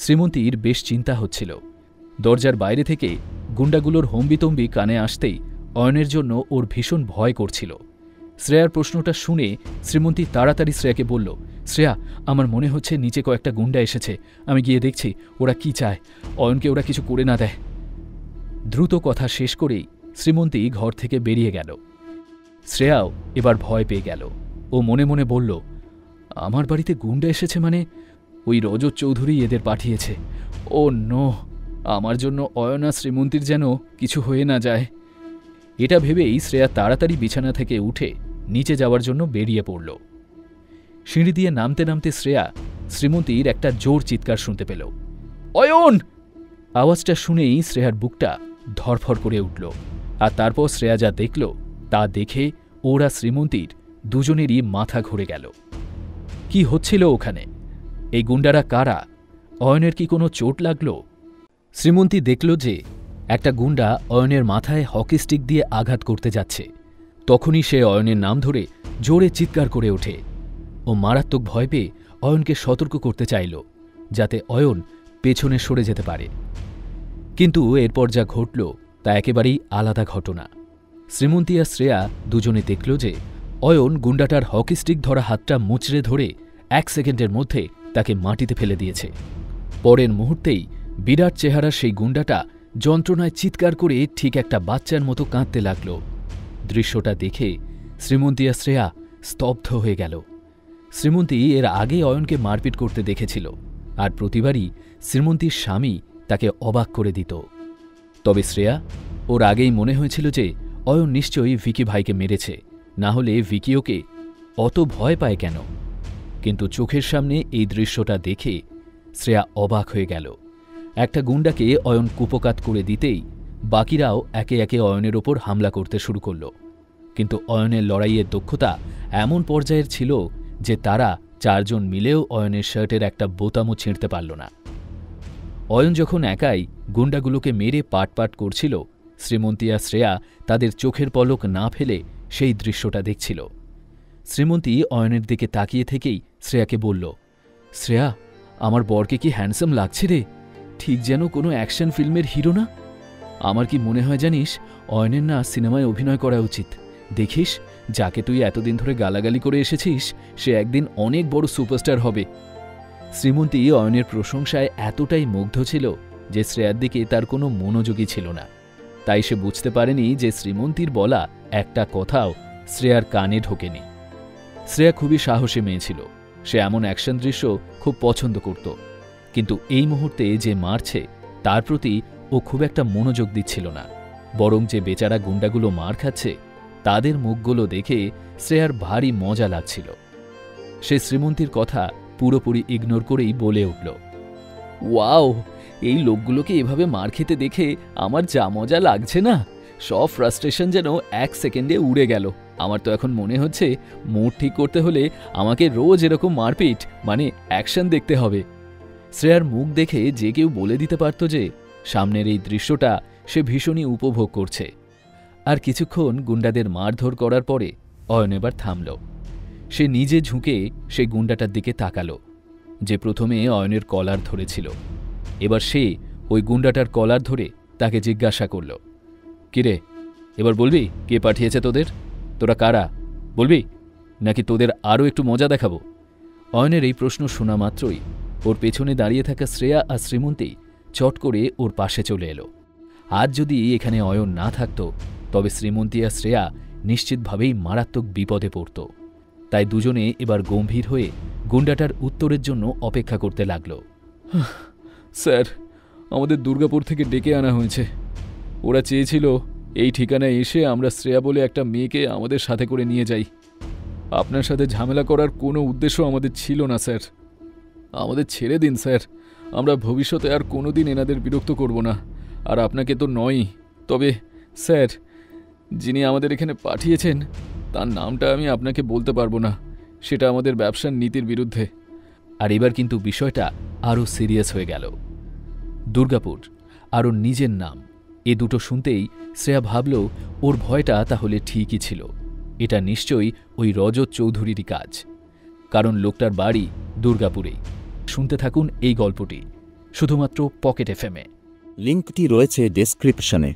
শ্রীমন্তীর বেশ চিন্তা হচ্ছিল। দরজার বাইরে থেকে গুন্ডাগুলোর হম্বিতম্বি কানে আসতেই অয়নের জন্য ওর ভীষণ ভয় করছিল। শ্রেয়ার প্রশ্নটা শুনে শ্রীমন্তী তাড়াতাড়ি শ্রেয়াকে বলল, শ্রেয়া, আমার মনে হচ্ছে নিচে কয়েকটা গুন্ডা এসেছে, আমি গিয়ে দেখছি ওরা কি চায়, অয়নকে ওরা কিছু করে না দেয়। দ্রুত কথা শেষ করেই শ্রীমন্তী ঘর থেকে বেরিয়ে গেল। শ্রেয়াও এবার ভয় পেয়ে গেল। ও মনে মনে বলল, আমার বাড়িতে গুন্ডা এসেছে মানে ওই রজত চৌধুরী এদের পাঠিয়েছে। ও নো, আমার জন্য অয়ন আর শ্রীমন্তীর যেন কিছু হয়ে না যায়। এটা ভেবেই শ্রেয়া তাড়াতাড়ি বিছানা থেকে উঠে নিচে যাওয়ার জন্য বেরিয়ে পড়ল। সিঁড়ি দিয়ে নামতে নামতে শ্রেয়া শ্রীমন্তীর একটা জোর চিৎকার শুনতে পেল। অয়ন! আওয়াজটা শুনেই শ্রেয়ার বুকটা ধরফর করে উঠল। আর তারপর শ্রেয়া যা দেখল তা দেখে ওরা শ্রীমন্তীর দুজনেরই মাথা ঘুরে গেল। কি হচ্ছিল ওখানে? এই গুন্ডারা কারা? অয়নের কি কোনো চোট লাগল? শ্রীমন্তী দেখল যে একটা গুন্ডা অয়নের মাথায় হকি স্টিক দিয়ে আঘাত করতে যাচ্ছে। তখনই সে অয়নের নাম ধরে জোরে চিৎকার করে ওঠে। ও মারাত্মক ভয় পেয়ে অয়নকে সতর্ক করতে চাইল, যাতে অয়ন পেছনে সরে যেতে পারে। কিন্তু এরপর যা ঘটল তা একেবারেই আলাদা ঘটনা। শ্রীমন্তী আর শ্রেয়া দুজনে দেখল যে অয়ন গুন্ডাটার হকি স্টিক ধরা হাতটা মুচড়ে ধরে 1 সেকেন্ডের মধ্যে তাকে মাটিতে ফেলে দিয়েছে। পরের মুহূর্তেই বিরাট চেহারার সেই গুন্ডাটা যন্ত্রণায় চিৎকার করে ঠিক একটা বাচ্চার মতো কাঁদতে লাগল। দৃশ্যটা দেখে শ্রীমন্তী আর শ্রেয়া স্তব্ধ হয়ে গেল। শ্রীমন্তী এর আগে অয়নকে মারপিট করতে দেখেছিল, আর প্রতিবারই শ্রীমন্তীর স্বামী তাকে অবাক করে দিত। তবে শ্রেয়া, ওর আগেই মনে হয়েছিল যে অয়ন নিশ্চয়ই ভিকি ভাইকে মেরেছে, না হলে ভিকি ওকে অত ভয় পায় কেন? কিন্তু চোখের সামনে এই দৃশ্যটা দেখে শ্রেয়া অবাক হয়ে গেল। একটা গুন্ডাকে অয়ন কুপকাত করে দিতেই বাকিরাও একে একে অয়নের ওপর হামলা করতে শুরু করল। কিন্তু অয়নের লড়াইয়ের দক্ষতা এমন পর্যায়ের ছিল যে তারা 4 জন মিলেও অয়নের শার্টের একটা বোতামও ছিঁড়তে পারল না। অয়ন যখন একাই গুন্ডাগুলোকে মেরে পাট পাট করছিল, শ্রীমন্তী আর শ্রেয়া তাদের চোখের পলক না ফেলে সেই দৃশ্যটা দেখছিল। শ্রীমন্তী অয়নের দিকে তাকিয়ে থেকেই শ্রেয়াকে বলল, শ্রেয়া, আমার বরকে কি হ্যান্ডসাম লাগছে রে? ঠিক যেন কোনো অ্যাকশন ফিল্মের হিরো না? আমার কি মনে হয় জানিস, অয়নের না সিনেমায় অভিনয় করা উচিত। দেখিস, যাকে তুই এতদিন ধরে গালাগালি করে এসেছিস সে একদিন অনেক বড় সুপারস্টার হবে। শ্রীমন্তী অয়নের প্রশংসায় এতটাই মুগ্ধ ছিল যে শ্রেয়ার দিকে তার কোনো মনোযোগই ছিল না। তাই সে বুঝতে পারেনি যে শ্রীমন্তীর বলা একটা কথাও শ্রেয়ার কানে ঢোকেনি। শ্রেয়া খুবই সাহসী মেয়ে ছিল। সে এমন অ্যাকশন দৃশ্য খুব পছন্দ করত। কিন্তু এই মুহূর্তে যে মারছে তার প্রতি ও খুব একটা মনোযোগ দিচ্ছিল না, বরং যে বেচারা গুন্ডাগুলো মার খাচ্ছে তাদের মুখগুলো দেখে শ্রেয়ার ভারী মজা লাগছিল। সে শ্রীমন্তীর কথা পুরোপুরি ইগনোর করেই বলে উঠল, ওয়াও, এই লোকগুলোকে এভাবে মার খেতে দেখে আমার যা মজা লাগছে না, সব ফ্রাস্ট্রেশন যেন 1 সেকেন্ডে উড়ে গেল। আমার তো এখন মনে হচ্ছে মুড ঠিক করতে হলে আমাকে রোজ এরকম মারপিট মানে অ্যাকশন দেখতে হবে। শ্রেয়ার মুখ দেখে যে কেউ বলে দিতে পারত যে সামনের এই দৃশ্যটা সে ভীষণই উপভোগ করছে। আর কিছুক্ষণ গুন্ডাদের মারধর করার পরে অয়ন এবার থামল। সে নিজে ঝুঁকে সেই গুন্ডাটার দিকে তাকালো যে প্রথমে অয়নের কলার ধরেছিল। এবার সে ওই গুন্ডাটার কলার ধরে তাকে জিজ্ঞাসা করল, কিরে, এবার বলবি কে পাঠিয়েছে তোদের? তোরা কারা বলবি, নাকি তোদের আরও একটু মজা দেখাবো? অয়নের এই প্রশ্ন শোনা মাত্রই ওর পেছনে দাঁড়িয়ে থাকা শ্রেয়া আর শ্রীমন্তী চট করে ওর পাশে চলে এলো। আজ যদি এখানে অয়ন না থাকত তবে শ্রীমন্তী আর শ্রেয়া নিশ্চিতভাবেই মারাত্মক বিপদে পড়ত। তাই দুজনে এবার গম্ভীর হয়ে গুন্ডাটার উত্তরের জন্য অপেক্ষা করতে লাগল। স্যার, আমাদের দুর্গাপুর থেকে ডেকে আনা হয়েছে। ওরা চেয়েছিল এই ঠিকানায় এসে আমরা শ্রেয়া বলে একটা মেয়েকে আমাদের সাথে করে নিয়ে যাই। আপনার সাথে ঝামেলা করার কোনো উদ্দেশ্য আমাদের ছিল না স্যার। আমাদের ছেড়ে দিন স্যার, আমরা ভবিষ্যতে আর কোনো দিন এনাদের বিরক্ত করব না, আর আপনাকে তো নয়ই। তবে স্যার, যিনি আমাদের এখানে পাঠিয়েছেন তার নামটা আমি আপনাকে বলতে পারবো না, সেটা আমাদের ব্যবসার নীতির বিরুদ্ধে। আর এবার কিন্তু বিষয়টা আরও সিরিয়াস হয়ে গেল। দুর্গাপুর আর ওর নিজের নাম, এ দুটো শুনতেই শ্রেয়া ভাবল ওর ভয়টা তাহলে ঠিকই ছিল। এটা নিশ্চয়ই ওই রজত চৌধুরীরই কাজ, কারণ লোকটার বাড়ি দুর্গাপুরেই। শুনতে থাকুন এই গল্পটি। শুধুমাত্র পকেট এফএমে। লিঙ্কটি রয়েছে ডেসক্রিপশনে।